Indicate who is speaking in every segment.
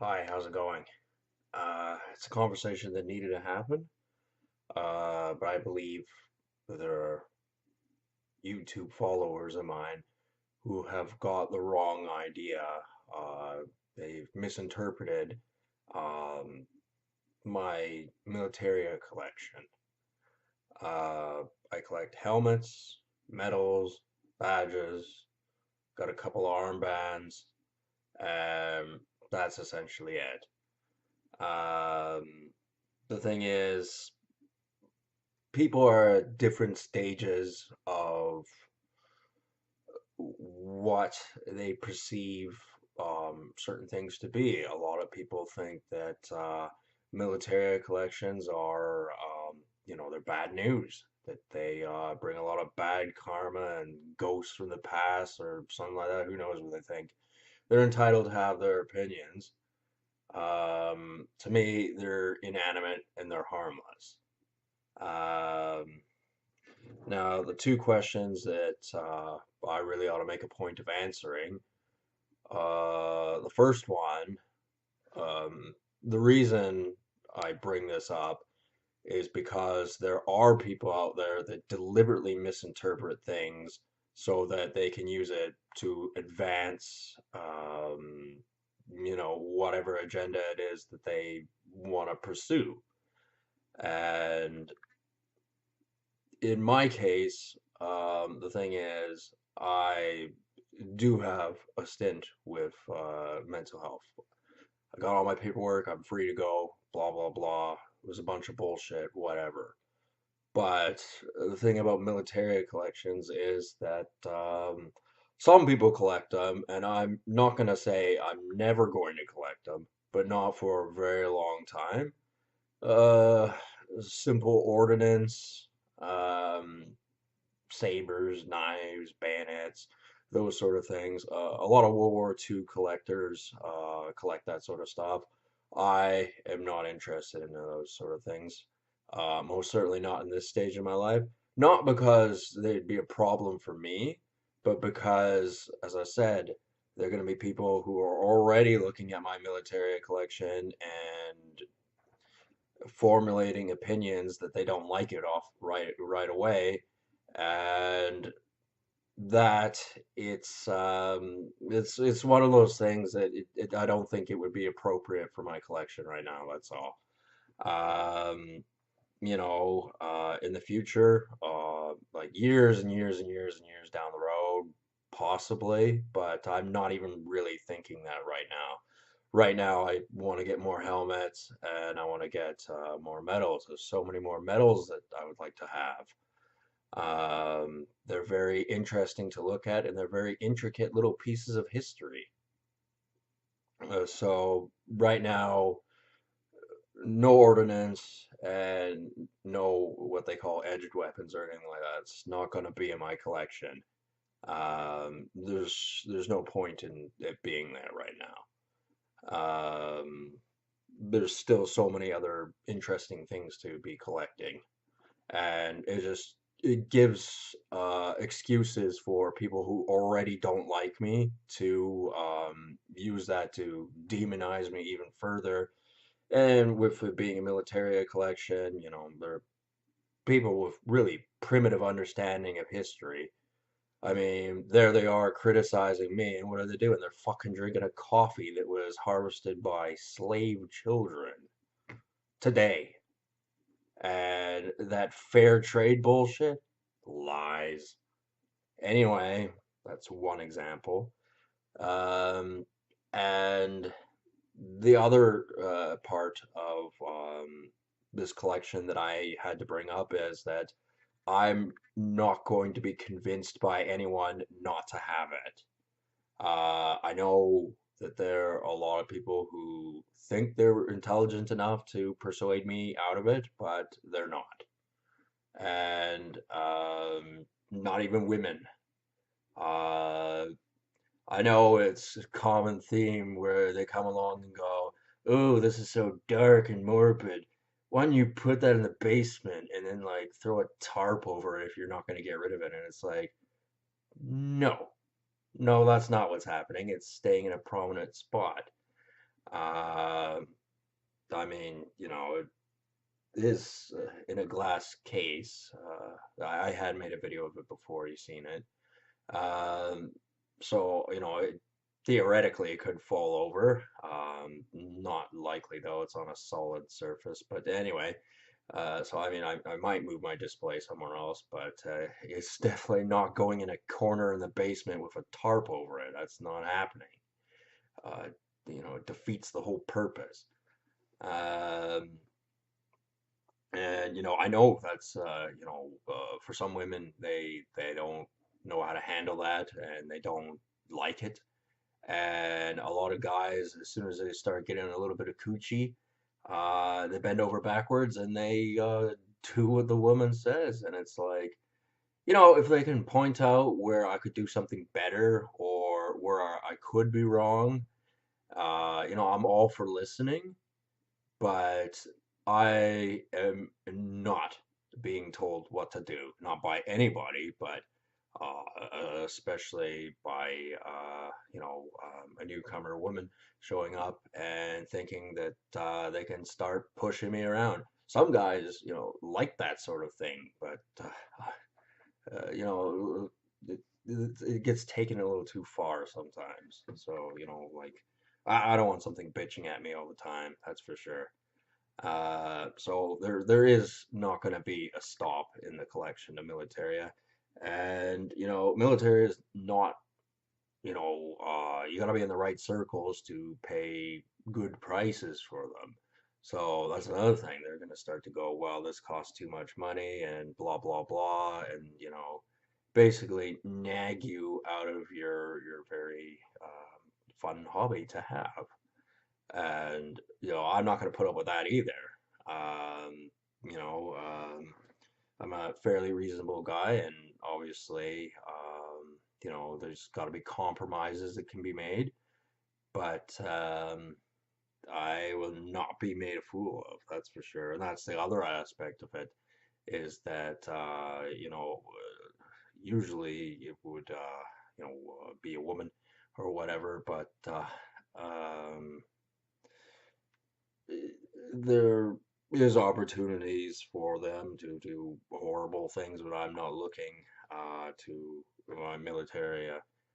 Speaker 1: Hi, how's it going? It's a conversation that needed to happen, but I believe there are YouTube followers of mine who have got the wrong idea. Uh, they've misinterpreted um, my Militaria collection. Uh, I collect helmets, medals, badges, got a couple armbands, and that's essentially it. Um, the thing is, people are at different stages of what they perceive certain things to be. A lot of people think that military collections are, they're bad news, that they bring a lot of bad karma and ghosts from the past or something like that. Who knows what they think? They're entitled to have their opinions. To me, they're inanimate and they're harmless. Um, Now, the two questions that I really ought to make a point of answering. The first one, the reason I bring this up is because there are people out there that deliberately misinterpret things so that they can use it to advance, whatever agenda it is that they want to pursue. And in my case, the thing is, I do have a stint with mental health. I got all my paperwork, I'm free to go, blah, blah, blah. It was a bunch of bullshit, whatever. But the thing about military collections is that some people collect them, and I'm not going to say I'm never going to collect them, but not for a very long time. Uh, Simple ordnance, um, sabers, knives, bayonets, those sort of things. A lot of World War II collectors collect that sort of stuff. I am not interested in those sort of things. Most certainly not in this stage of my life. Not because they'd be a problem for me, but because, as I said, there are going to be people who are already looking at my military collection and formulating opinions that they don't like it off right away, and that it's one of those things that I don't think it would be appropriate for my collection right now. That's all. Um, in the future, like years and years and years and years down the road, possibly, but I'm not even really thinking that right now. Right now, I want to get more helmets and I want to get more medals. There's so many more medals that I would like to have. They're very interesting to look at and they're very intricate little pieces of history. So right now, no ordnance and no what they call edged weapons or anything like that. It's not going to be in my collection. There's no point in it being there right now. There's still so many other interesting things to be collecting, and it gives excuses for people who already don't like me to use that to demonize me even further. And with it being a military collection, there are people with really primitive understanding of history. I mean, there they are criticizing me, and what are they doing? They're fucking drinking a coffee that was harvested by slave children today. And that fair trade bullshit? Lies. Anyway, that's one example. Um, and the other part of this collection that I had to bring up is that I'm not going to be convinced by anyone not to have it. I know that there are a lot of people who think they're intelligent enough to persuade me out of it, but they're not. And not even women. Uh, I know it's a common theme where they come along and go, "Oh, this is so dark and morbid. Why don't you put that in the basement and then like throw a tarp over it if you're not going to get rid of it?" And it's like, no, no, that's not what's happening. It's staying in a prominent spot. Uh, I mean, it is in a glass case. I had made a video of it before you seen it. Um, so, theoretically it could fall over. Not likely though, it's on a solid surface. But anyway, so I mean, I might move my display somewhere else, but it's definitely not going in a corner in the basement with a tarp over it. That's not happening. Uh, it defeats the whole purpose. Um, and I know that's for some women they don't know how to handle that and they don't like it. And a lot of guys, as soon as they start getting a little bit of coochie, they bend over backwards and they do what the woman says. And it's like, if they can point out where I could do something better or where I could be wrong, I'm all for listening, but I am not being told what to do, not by anybody, but especially by a newcomer woman showing up and thinking that they can start pushing me around. Some guys, like that sort of thing, but it gets taken a little too far sometimes. So, like I don't want something bitching at me all the time. That's for sure. So there is not going to be a stop in the collection of Militaria, and Militaria is not, you got to be in the right circles to pay good prices for them. So that's another thing. They're going to start to go, well, this costs too much money and blah blah blah, and basically nag you out of your very fun hobby to have. And I'm not going to put up with that either. Um, you know, I'm a fairly reasonable guy, and obviously, there's got to be compromises that can be made, but I will not be made a fool of, that's for sure. And that's the other aspect of it is that usually it would be a woman or whatever, but um, there is opportunities for them to do horrible things, but I'm not looking to my military,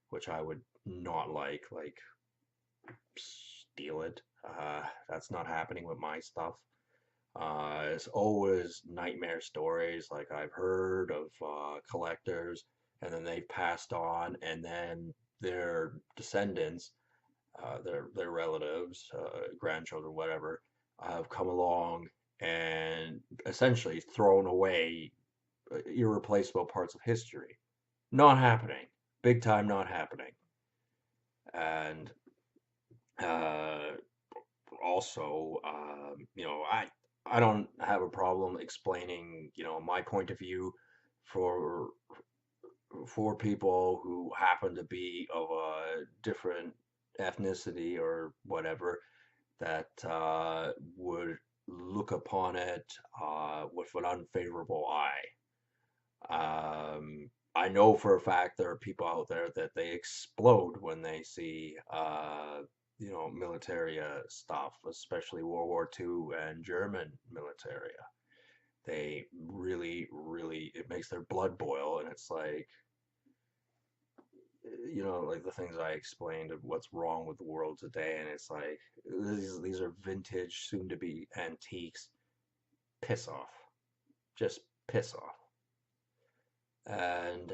Speaker 1: which I would not like steal it. That's not happening with my stuff. It's always nightmare stories like I've heard of collectors, and then they've passed on, and then their descendants, their relatives, grandchildren, whatever, have come along and essentially thrown away irreplaceable parts of history. Not happening. Big time not happening. And uh, also, I don't have a problem explaining, my point of view for people who happen to be of a different ethnicity or whatever that would look upon it with an unfavorable eye. I know for a fact there are people out there that they explode when they see, militaria stuff, especially World War II and German militaria. They really, really, it makes their blood boil, and it's like, like the things I explained of what's wrong with the world today, and it's like these are vintage, soon to be antiques. Piss off, just piss off. And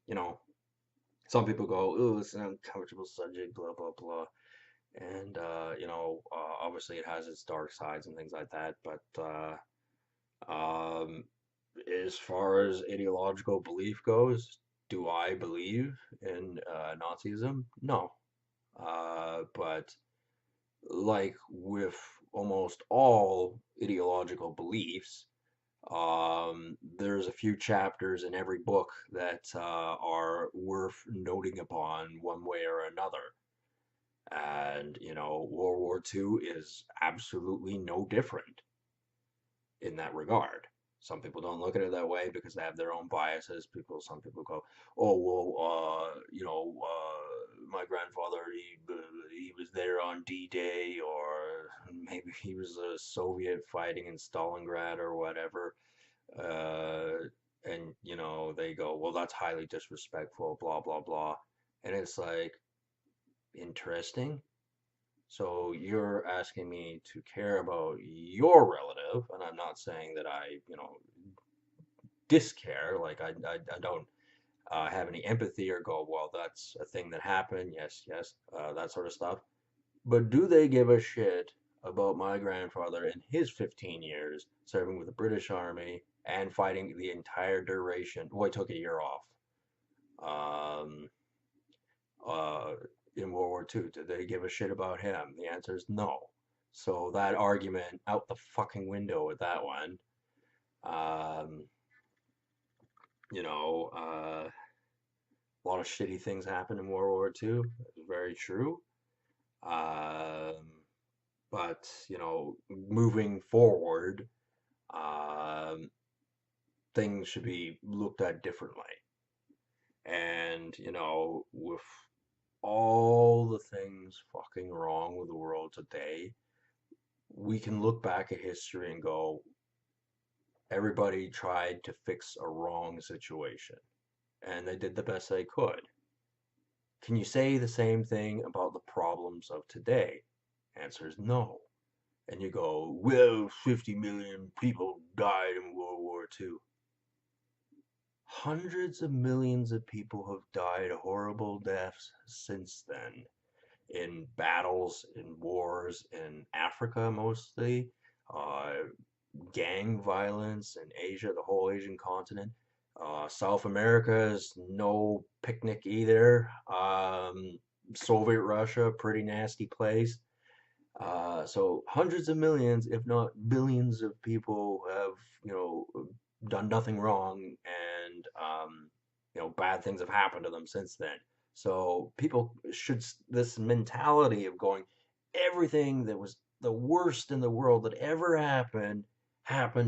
Speaker 1: you know, some people go, "Ooh, it's an uncomfortable subject," blah blah blah, and obviously it has its dark sides and things like that. But um, as far as ideological belief goes, do I believe in Nazism? No. But like with almost all ideological beliefs, there's a few chapters in every book that are worth noting upon one way or another. And, World War II is absolutely no different in that regard. Some people don't look at it that way because they have their own biases. Some people go, "Oh, well, my grandfather, he was there on D-Day, or maybe he was a Soviet fighting in Stalingrad or whatever. Uh, and they go, well, that's highly disrespectful, blah blah blah. And it's like, interesting. So you're asking me to care about your relative, and I'm not saying that I, discare. Like I don't have any empathy or go, well, that's a thing that happened. Yes, yes, that sort of stuff. But do they give a shit about my grandfather in his 15 years serving with the British Army and fighting the entire duration? Well, I took a year off. Um, uh, in World War II. Did they give a shit about him? The answer is no. So that argument out the fucking window with that one. Um, a lot of shitty things happened in World War II. That's very true. Um, but moving forward, um, things should be looked at differently. And with all the things fucking wrong with the world today, we can look back at history and go, everybody tried to fix a wrong situation, and they did the best they could. Can you say the same thing about the problems of today? Answer is no. And you go, well, 50 million people died in World War II. Hundreds of millions of people have died horrible deaths since then, in battles, in wars, in Africa mostly, uh, gang violence in Asia, the whole Asian continent. South America is no picnic either. Soviet Russia, pretty nasty place. So hundreds of millions, if not billions, of people have, done nothing wrong, and bad things have happened to them since then. So people should this mentality of going, everything that was the worst in the world that ever happened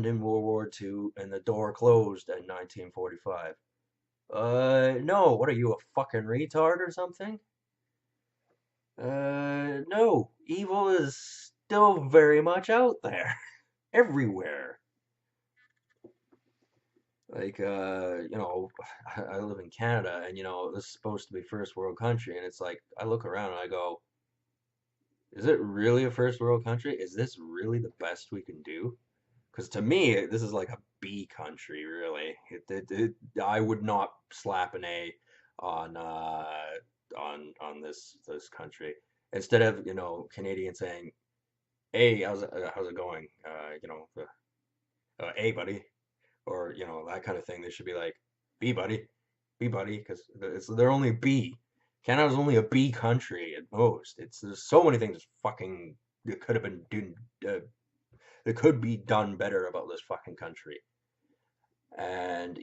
Speaker 1: in World War II, and the door closed in 1945. No, what are you, a fucking retard or something? No, evil is still very much out there, everywhere. Like, I live in Canada, and this is supposed to be first world country, and it's like, I look around and I go, is it really a first world country? Is this really the best we can do? Because to me, this is like a B country, really. I would not slap an A on on this country. Instead of Canadians saying, "Hey, how's it going?" "Hey, buddy," or that kind of thing. They should be like, "B, buddy, B, buddy," because they're only B. Canada's only a B country at most. There's so many things fucking that could have been doing. That could be done better about this fucking country. And,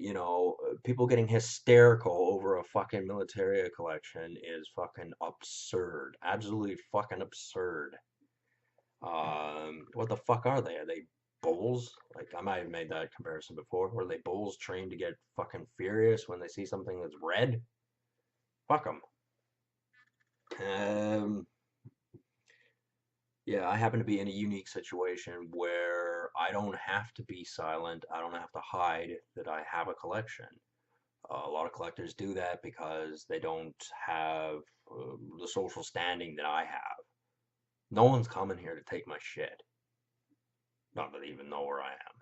Speaker 1: people getting hysterical over a fucking Militaria collection is fucking absurd. Absolutely fucking absurd. What the fuck are they? Are they bulls? Like, I might have made that comparison before. Were they bulls trained to get fucking furious when they see something that's red? Fuck them. Um, Yeah, I happen to be in a unique situation where I don't have to be silent. I don't have to hide that I have a collection. A lot of collectors do that because they don't have the social standing that I have. No one's coming here to take my shit. Not that they even know where I am.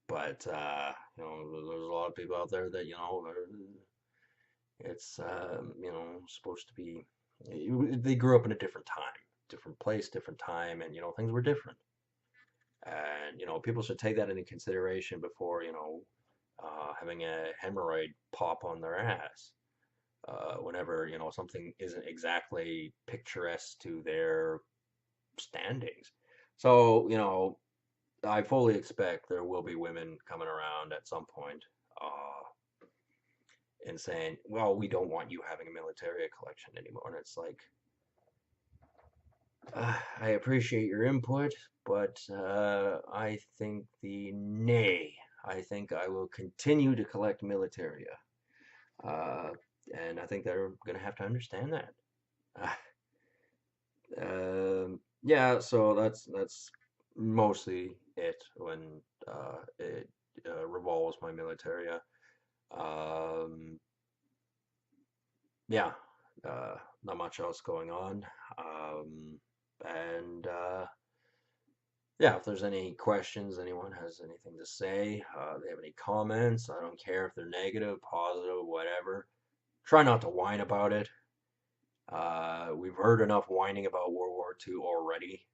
Speaker 1: But, there's a lot of people out there that, it's, supposed to be, they grew up in a different time, different place, different time, and, things were different. And, people should take that into consideration before, having a hemorrhoid pop on their ass. Whenever, something isn't exactly picturesque to their standings. So, I fully expect there will be women coming around at some point and saying, well, we don't want you having a military collection anymore. And it's like, I appreciate your input, but I think the nay. I think I will continue to collect militaria. And I think they're going to have to understand that. yeah, so that's mostly it when it revolves my militaria. Um, yeah, not much else going on. Um, and yeah, if there's any questions, anyone has anything to say, they have any comments, I don't care if they're negative, positive, whatever. Try not to whine about it. We've heard enough whining about World War II already.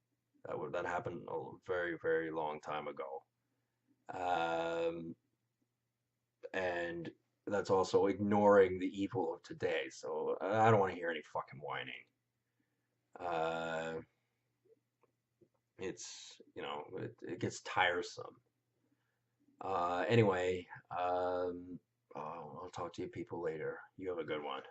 Speaker 1: That happened a very, very long time ago. Um, and that's also ignoring the evil of today. So I don't want to hear any fucking whining. Uh, it gets tiresome. Anyway, I'll talk to you people later. You have a good one.